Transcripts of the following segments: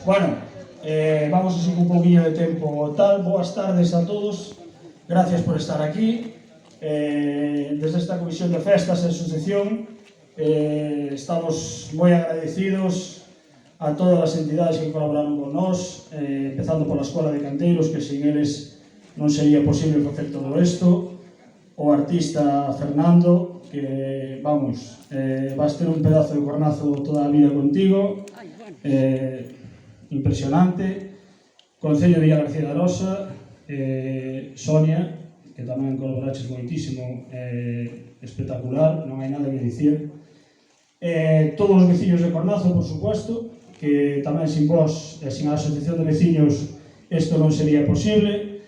Bueno, vamos así un poquillo de tempo tal. Boas tardes a todos. Gracias por estar aquí. Desde esta Comisión de Festas e Asociación estamos moi agradecidos a todas as entidades que colaboraron con nós, empezando pola Escola de Canteiros, que sin eles non sería posible facer todo isto, o artista Fernando, que, vamos, vas ter un pedazo de cornazo toda a vida contigo, impresionante, Concello de Villa García de Arosa, Sonia, que tamén colaboraches moitísimo, espectacular, non hai nada que dicir, todos os veciños de Cornazo, por supuesto, que tamén sin vos e sin a Asociación de Veciños isto non sería posible.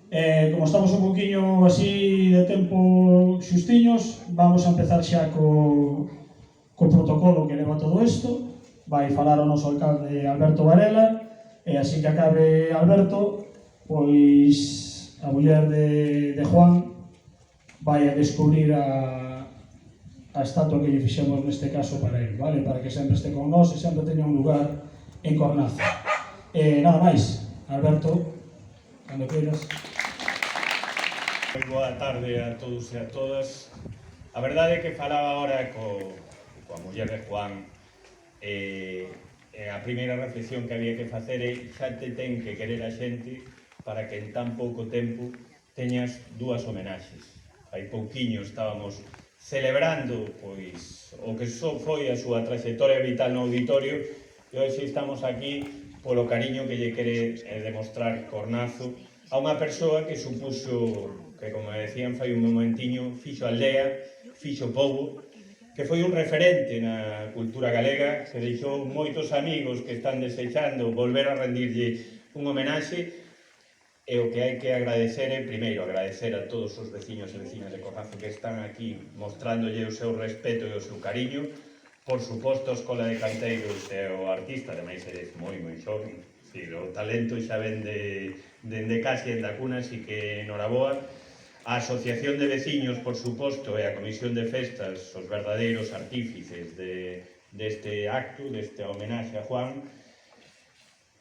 Como estamos un poquinho así de tempo xustiños, vamos a empezar xa co protocolo que leva todo isto. Vai falar o noso alcalde Alberto Varela, e así que acabe Alberto, pois a muller de Juan vai a descubrir a estatua que lle fixemos neste caso para ele, vale? Para que sempre este con nós e sempre teña un lugar en Cornazo. Nada máis, Alberto, cando queiras. Boa tarde a todos e a todas. A verdade é que falaba agora coa muller de Juan, a primeira reflexión que había que facer é xa te ten que querer a xente para que en tan pouco tempo teñas dúas homenaxes. Hai pouquiño estábamos celebrando pois o que só foi a súa trayectoria vital no auditorio, e hoxe estamos aquí polo cariño que lle quere demostrar Cornazo a unha persoa que supuxo, que como decían fai un momentiño, fixo aldea, fixo pobo, que foi un referente na cultura galega, que deixou moitos amigos que están desexando volver a rendirlle un homenaxe. E o que hai que agradecer é, primeiro, agradecer a todos os veciños e veciñas de Cornazo que están aquí mostrándolle o seu respeto e o seu cariño. Por suposto, a Escola de Canteiros e o artista, ademais eres moi xoven, o talento xa ven dende casi en da cuna, así que enhoraboa. A Asociación de Veciños, por suposto, e a Comisión de Festas, os verdadeiros artífices deste acto, deste homenaxe a Juan.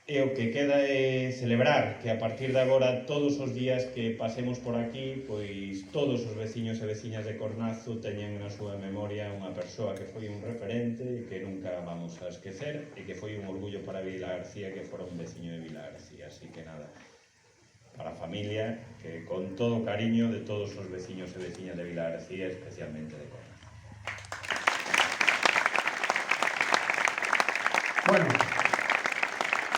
E o que queda é celebrar que a partir de agora, todos os días que pasemos por aquí, pois todos os veciños e veciñas de Cornazo teñen na súa memoria unha persoa que foi un referente e que nunca vamos a esquecer, e que foi un orgullo para Vila García que fora un veciño de Vila García. Así que nada, para a familia, que con todo o cariño de todos os veciños e veciñas de Vila García, especialmente de Cornazo. Bueno,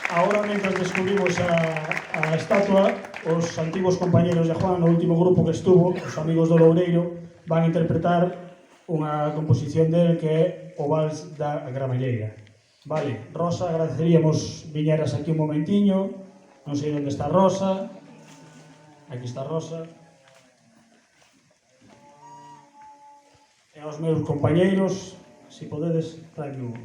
agora, mentre descubrimos a estatua, os antigos compañeros de Juan, no último grupo que estuvo, os amigos do Loureiro, van a interpretar unha composición del que é o Vals da Gramalleira. Vale, Rosa, agradeceríamos viñeras aquí un momentiño, non sei onde está Rosa, aquí está Rosa. E aos meus compañeiros, se podedes, traedme un.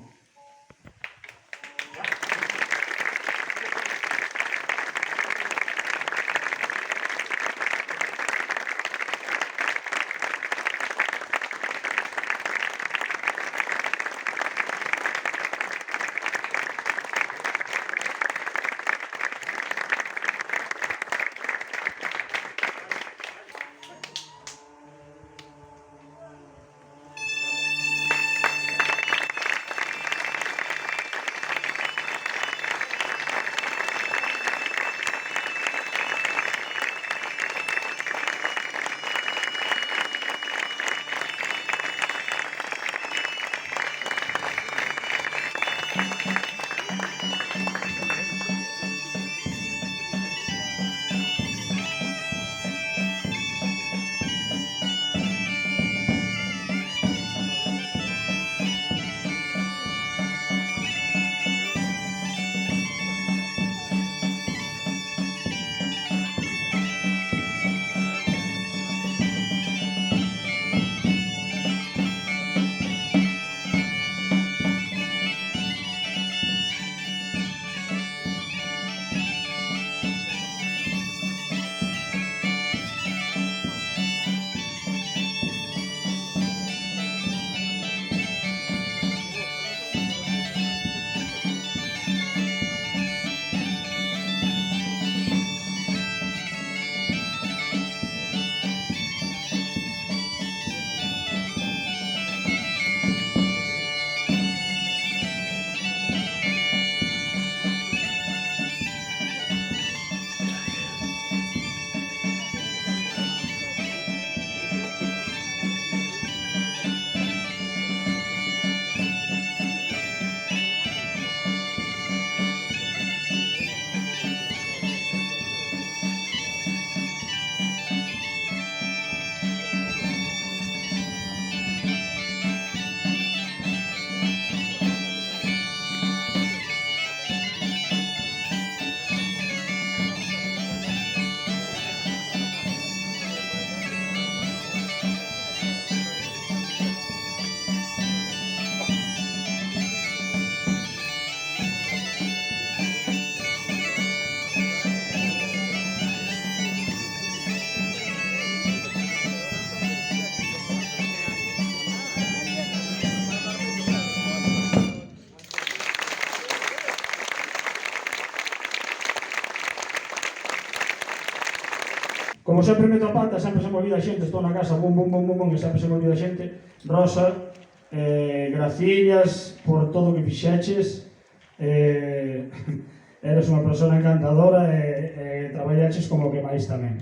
Como sempre meto a pata, sempre se me olvida a xente, estou na casa, bum, bum, bum, bum, bum, e sempre se me olvida a xente. Rosa, graciñas por todo o que fixeches, eres unha persona encantadora e traballaches como que máis tamén.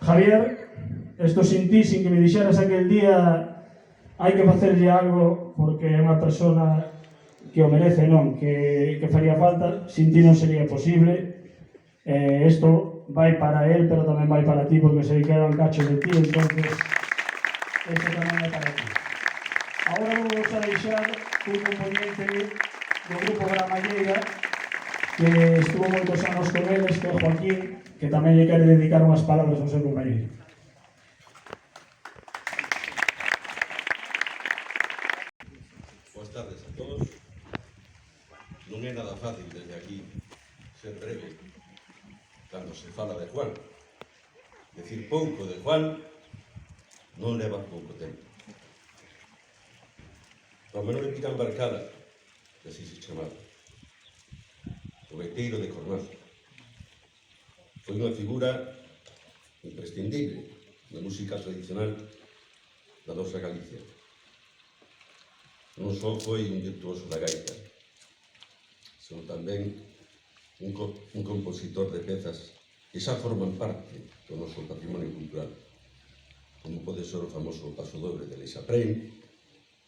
Javier, isto sin ti, sin que me dixeras aquel día, hai que facerlle algo porque é unha persona que o merece, non? Que faría falta, sin ti non sería posible. Isto vai para él, pero tamén vai para ti, porque sei que era un cacho de ti, entonces isto tamén é para ti. Agora vamos a deixar un componente do grupo Gramalleira que estuvo moitos anos con eles, que é Joaquín, que tamén lle quere dedicar unhas palabras ao seu compañeiro. Boas tardes a todos. Non é nada fácil desde aquí ser breve cando se fala de Juan. Decir pouco de Juan non leva pouco tempo. O menor Pica Embarcada, que así se chamaba, o gaiteiro de Cornazo, foi unha figura imprescindible na música tradicional da nosa Galicia. Non só foi un virtuoso da gaita, senón tamén un compositor de pezas que xa forman parte do noso patrimonio cultural, como pode ser o famoso Paso Dobre de Leixa Prem,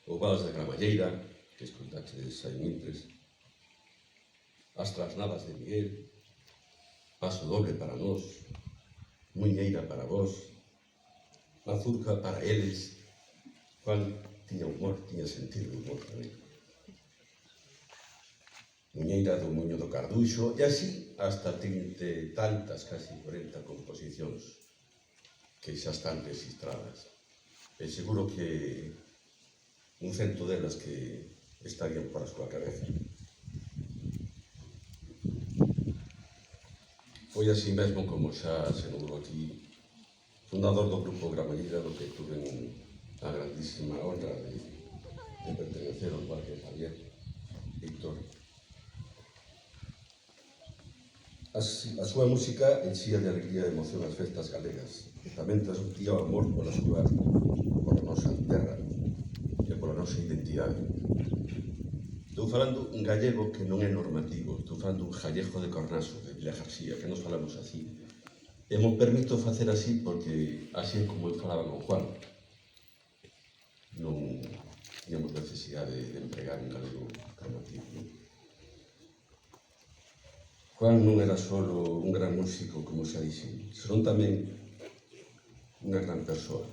o Vals de Gramalleira, que escoitaches hai mintres, as Trasnadas de Miguel, Paso Dobre para nós, Muiñeira para vós, Mazurca para eles. Juan tiña humor, tiña sentido de humor tamén. Muiñeira do Muño do Carduxo, e así hasta 30 tantas, casi 40 composicións que xa están registradas. E seguro que un cento delas que estarían para a súa cabeza. Foi así mesmo como xa se nombrou aquí, fundador do Grupo Gramalleira, do que tuve a grandísima honra de pertenecer ao igual que Javier, Víctor. A súa música enchía de alegría e emoción as festas galegas. Tamén transmitía o amor pola nosa terra e pola nosa identidade. Estou falando un gallego que non é normativo, estou falando un gallego de Cornazo, de Vila García, que nos falamos así. E me permito facer así porque así é como eu falaba con Juan. Non tiñamos necesidade de empregar un galego normativo, non? Juan non era só un gran músico, como xa dixen, senón tamén unha gran persoa.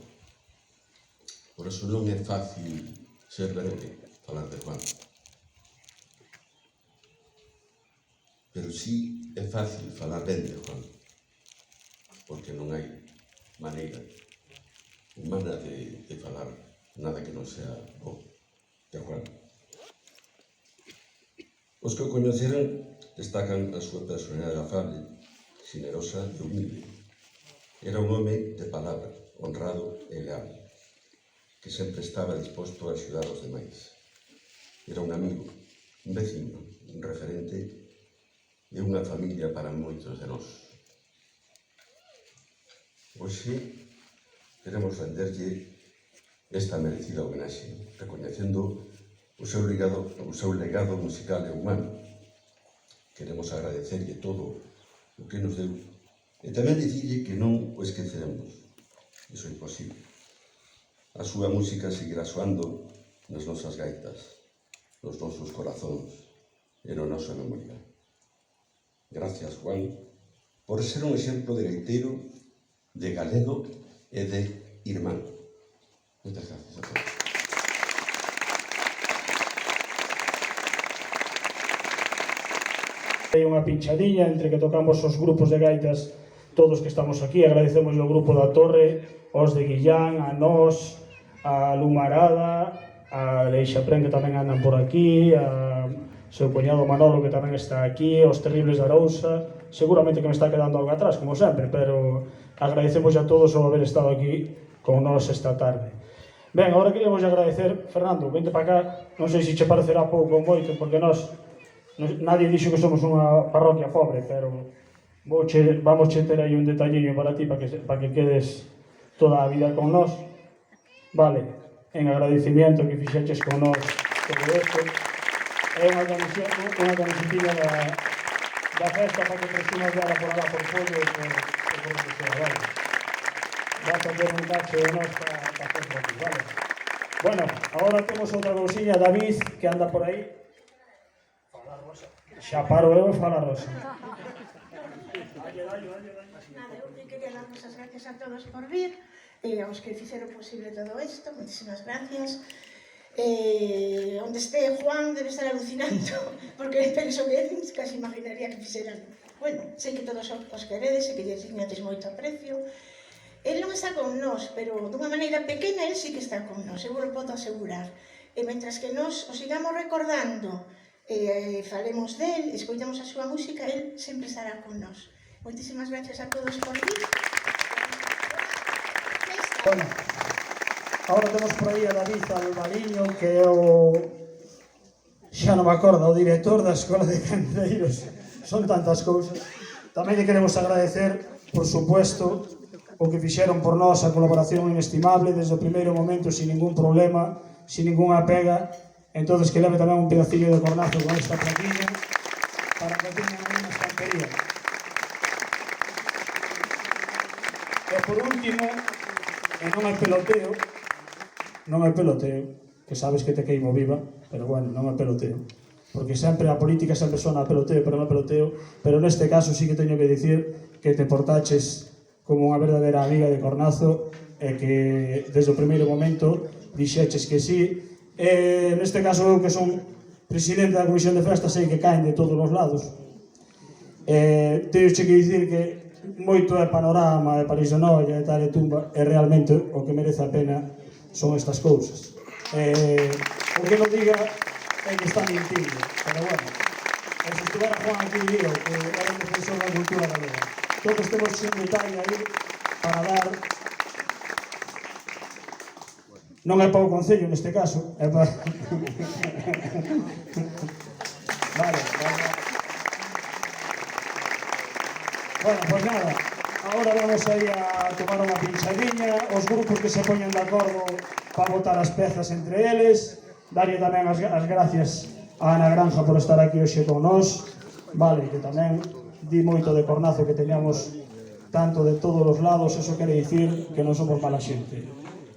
Por eso non é fácil ser breve, falar de Juan. Pero sí é fácil falar ben de Juan, porque non hai maneira humana de falar nada que non sea bo de Juan. Os que o coñeceran destacan a súa personalidade afable, generosa e humilde. Era un home de palabra, honrado e leal, que sempre estaba disposto a axudar os demais. Era un amigo, un vecino, un referente e unha familia para moitos de nós. Hoxe queremos renderlle esta merecida homenaxe, recoñecendo o seu legado musical e humano. Queremos agradecerlle todo o que nos deu e tamén dicirlle que non o esqueceremos. Iso é imposible. A súa música seguirá soando nas nosas gaitas, nos nosos corazóns e na nosa memoria. Gracias, Juan, por ser un exemplo de gaiteiro, de galego e de irmán. Moitas gracias a todos. Hai unha pinchadiña entre que tocamos os grupos de gaitas todos que estamos aquí. Agradecemos ao grupo da Torre, aos de Guillán, a nós, a Lumarada, a Leixa Pren, que tamén andan por aquí, a seu cuñado Manolo, que tamén está aquí, aos Terribles da Arousa. Seguramente que me está quedando algo atrás, como sempre, pero agradecemos a todos o haber estado aquí con nós esta tarde. Ben, agora queríamos agradecer, Fernando, vente para cá, non sei se che parecerá pouco ou moito, porque nadie dixo que somos unha parroquia pobre, pero Vamos a ter aí un detalliño para ti para que quedes toda a vida con nós. Vale, en agradecimiento que fixeches con nós todo isto. É unha camisetilla da festa para que presumas dela por alá por pollo e por lo que sea, vale? Vas a ter un cacho de nós para hacer fotos, vale? Bueno, agora temos outra cousiña, David, que anda por aí. Fala Rosa. Xa paro eu e fala Rosa. Nada, eu quería dar as gracias a todos por vir e aos que fixeron posible todo isto, moitísimas gracias. Onde este Juan debe estar alucinando, porque penso que casi imaginaría que fixeran. Bueno, sei que todos os queredes e que lles tiñades moito aprecio. El non está con nós, pero dunha maneira pequena el sí que está con nós, eu vos podo asegurar. E mentras que nós o sigamos recordando, falemos del, escoitamos a súa música, el sempre estará con nós. Moitísimas gracias a todos por vir. Bueno, agora temos por aí a David Alvariño, que é o... xa non me acordo, o director da Escola de Candeiros. Son tantas cousas. Tamén lle queremos agradecer, por supuesto, o que fixeron por nós, a colaboración inestimable, desde o primeiro momento, sin ningún problema, sin ninguna pega. Entonces que leve tamén un pedacillo de cornazo con esta plaquilla, para que teñan aí unha estantería. E por último, e non é peloteo, que sabes que te queimo viva, pero bueno, non é peloteo, porque sempre a política sempre sona a peloteo, pero non é peloteo, pero neste caso sí que teño que dicir que te portaches como unha verdadeira amiga de Cornazo e que desde o primeiro momento dixeches que sí. Neste caso eu que son presidente da Comisión de Festas sei que caen de todos os lados. Teño que dicir que moito é Panorama, e París de Noia, e tal e tumba, e realmente o que merece a pena son estas cousas. O que non diga é que está mentindo, pero bueno, se estuvera Juan aquí diría que era un defensor da cultura galega. Todos temos un detalle aí para dar. Non é para o Concello neste caso, é para... Vale. Bueno, pois nada, agora vamos a ir a tomar unha pinchadiña, os grupos que se poñen de acordo para botar as pezas entre eles, darlle tamén as gracias a Ana Granja por estar aquí hoxe con nós, vale, que tamén di moito de Cornazo que teñamos tanto de todos os lados, eso quere dicir que non somos mala xente.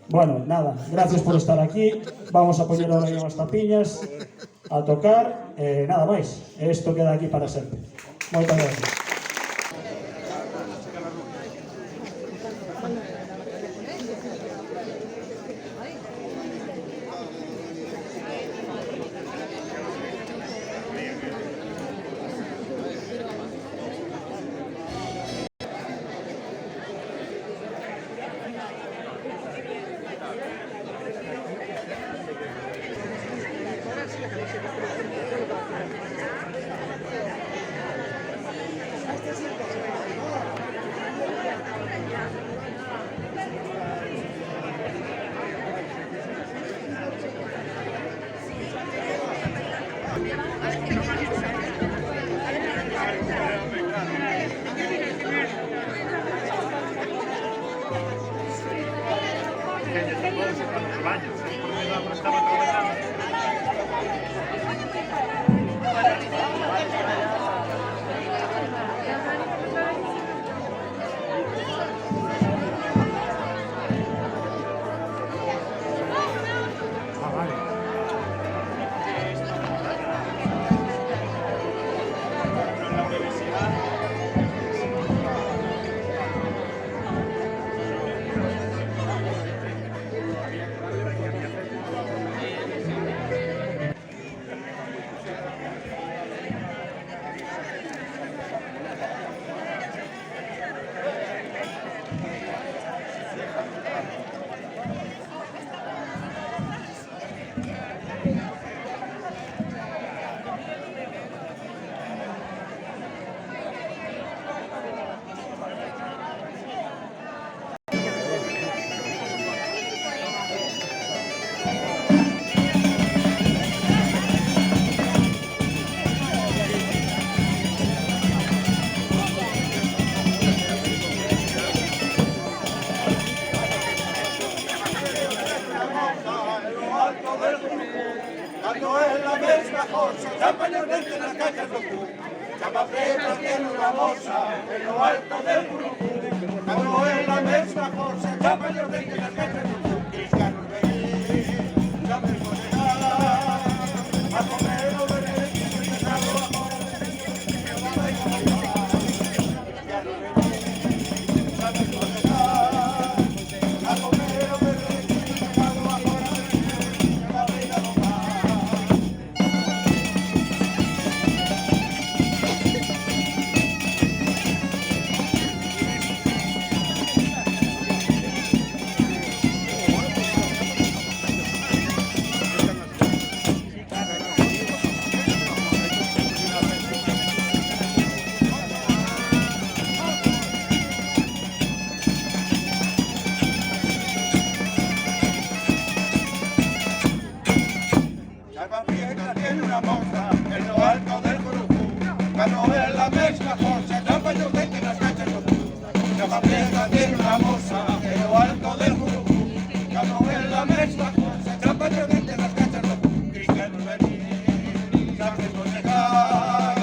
Bueno, nada, gracias por estar aquí, vamos a poñer ahora unhas tapiñas a tocar, nada máis, isto queda aquí para sempre. Moitas gracias. chapa los dentes las cachas do cu, chapa preta tiene una moza en lo alto del curucú, no es la misma cosa, chapa los dentes las cachas do cu, Cristiano Rey, ya me condenar, a comer o beber, pescado ahora, Cristiano Rey, ya me condenar, a comer o beber, pescado ahora, la reina no va. Salva Fiesta tiene una moza en lo alto del Curucú, cuando ve la mezcla forza, salva los dentes las cachas do cu. Salva Fiesta tiene una moza en lo alto del Curucú, cuando ve la mezcla forza, salva los dentes las cachas do cu. Cristiano Rey, sabe conejar,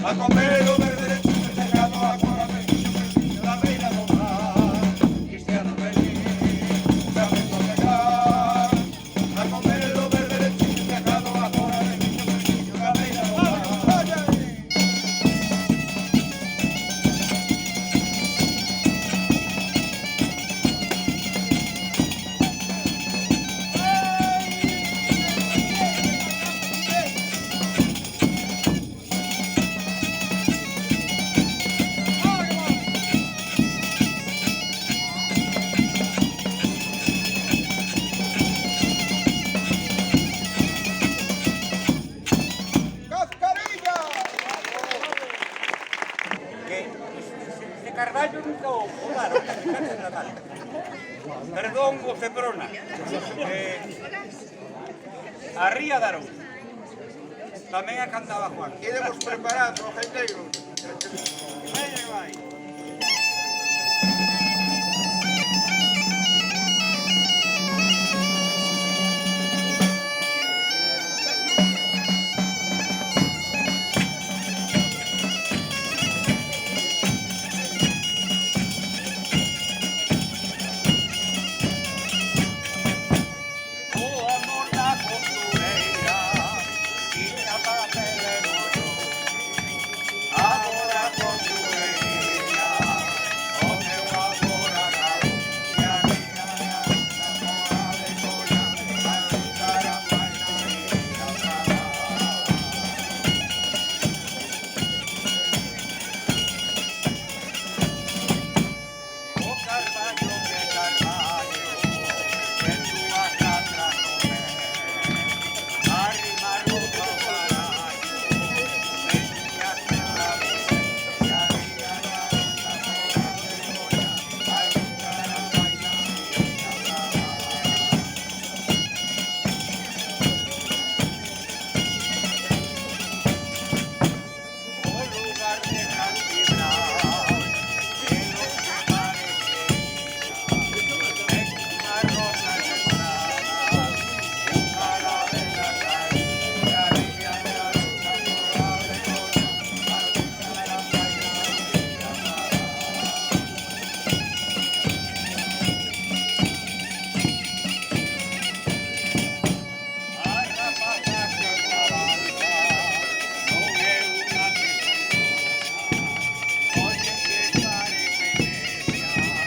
a comer o ver derecho, pescado ahora me la reina no va. Cristiano Rey, sabe conejar, a comer o ver derecho, pescado ahora me la reina no va. ¡Cascarilla! Este Carballo nunca o volaron, perdón, o Cebrona. A Ría Darón. Tamén a cantaba Juan. Quedemos preparados, gaiteiro. Vai. O amor da costureira, tiña papel e mollo. Agora costureira, o meu amor agado, e a niña namorada de colla, a lutar a baila e a cara. O Carballo que Carballo, que túa casa no ve, arrimar o teu barallo, veña terra e a niña namorada de colla, a lutar a baila e a cara. O lugar de cantidad, que no se parece es una rosa sembrada, un calavera cae, y a niña de la rosa morada de colla, a luchar a bailar y a cara. Ay, rapaza que cabalga, no ve una tesonera, oye que parece negra,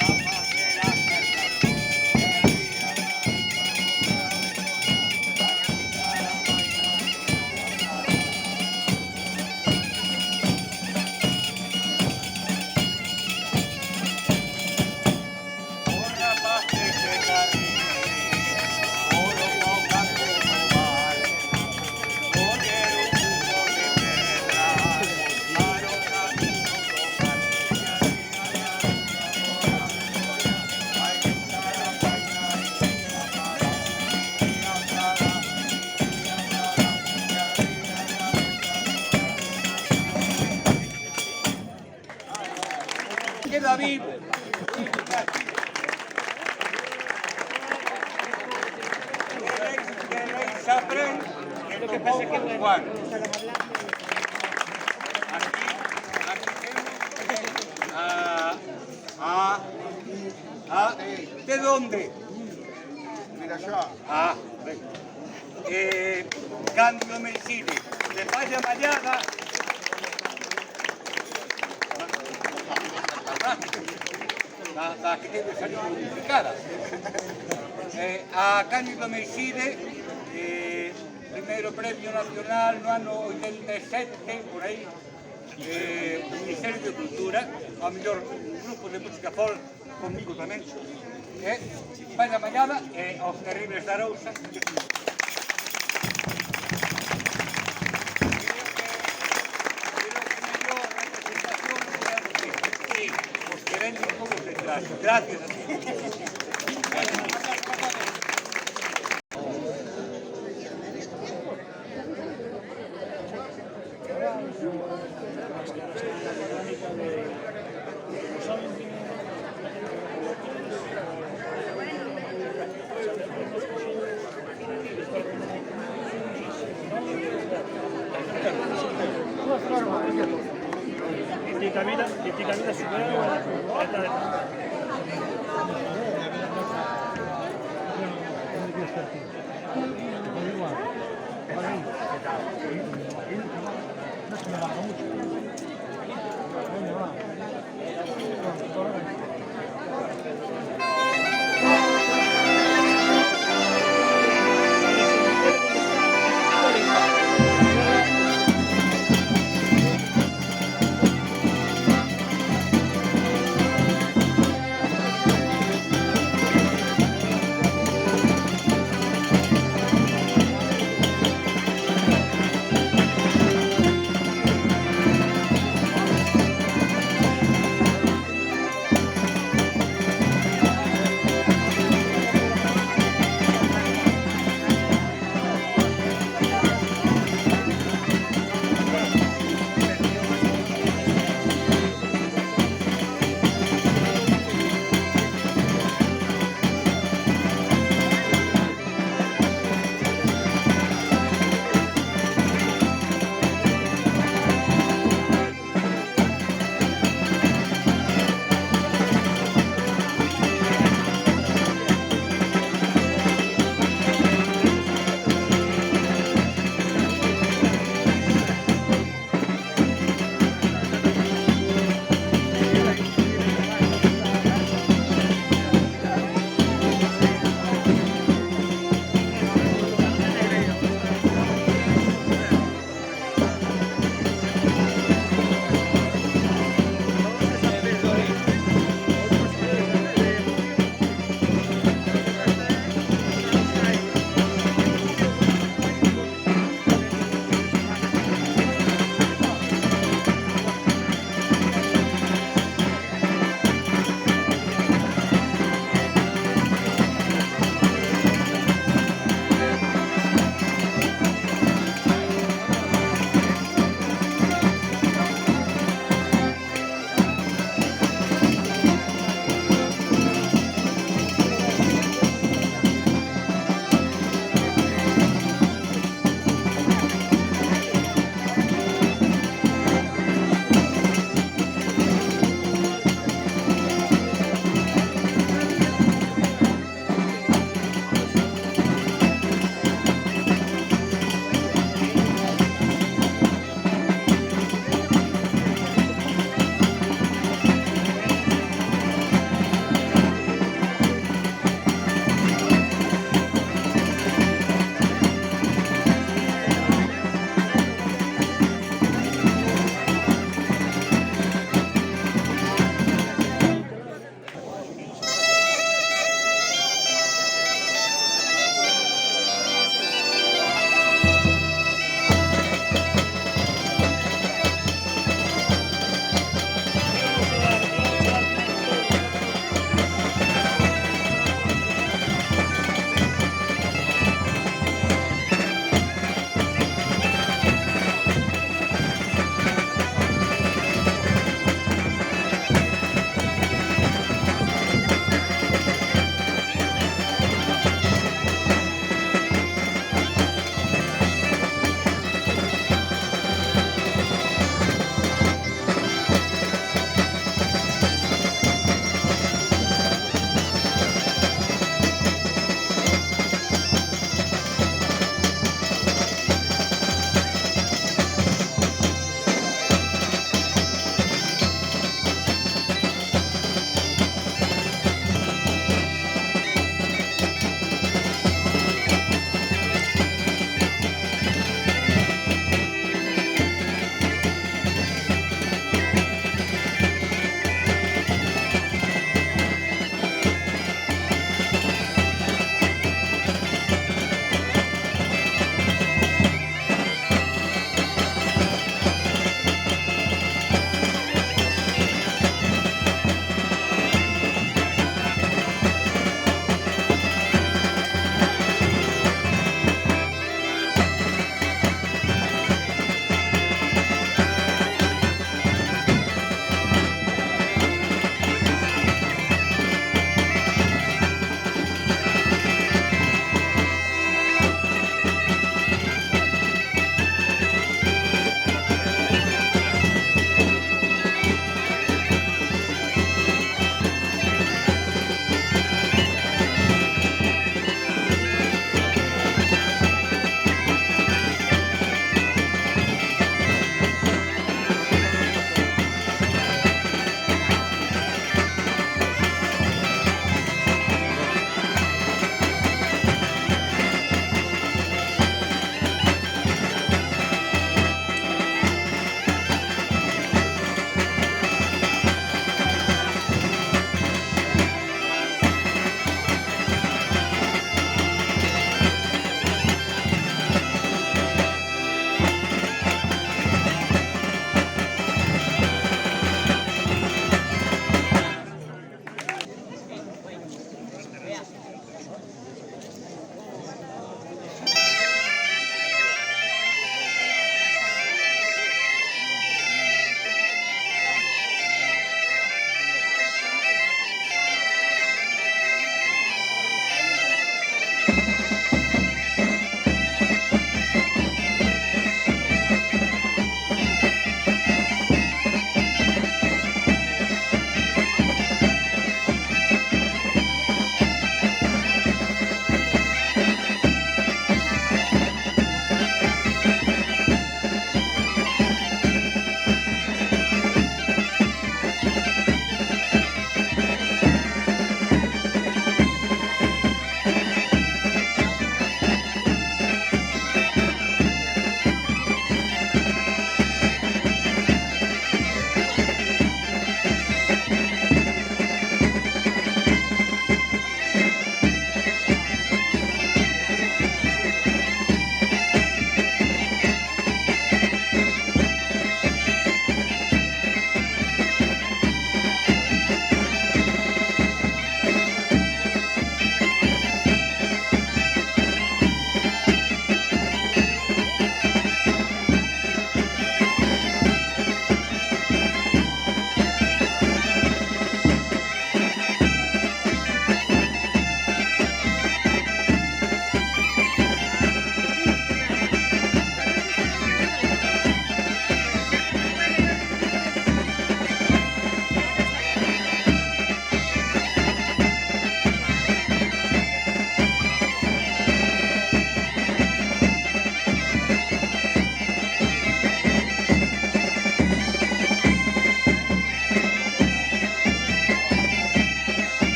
rapas de la casa, el día de la rosa morada de colla, a luchar a bailar y a cara. O rapaz que se carrille, oro boca como vale, oye un cubo de pedra, paro camino tocar, y a niña de la rosa morada de colla, a luchar a bailar y a cara, y a cara, y a cara, y a niña de la rosa morada. Queda vivo. Que rey se aprende, que que pasa que Juan. Aquí tenemos ¿de dónde? Mira xa. Cándido Mencide, de Falla Mallada. La que debe salir modificada. A Cándido Mencide, primeiro premio nacional no ano 87, por aí, Ministerio de Cultura, ao mellor grupo de música folk, comigo tamén. Falla Mallada e aos Terribles da Arousa. Gracias a ti. Ti camina supera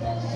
Gracias.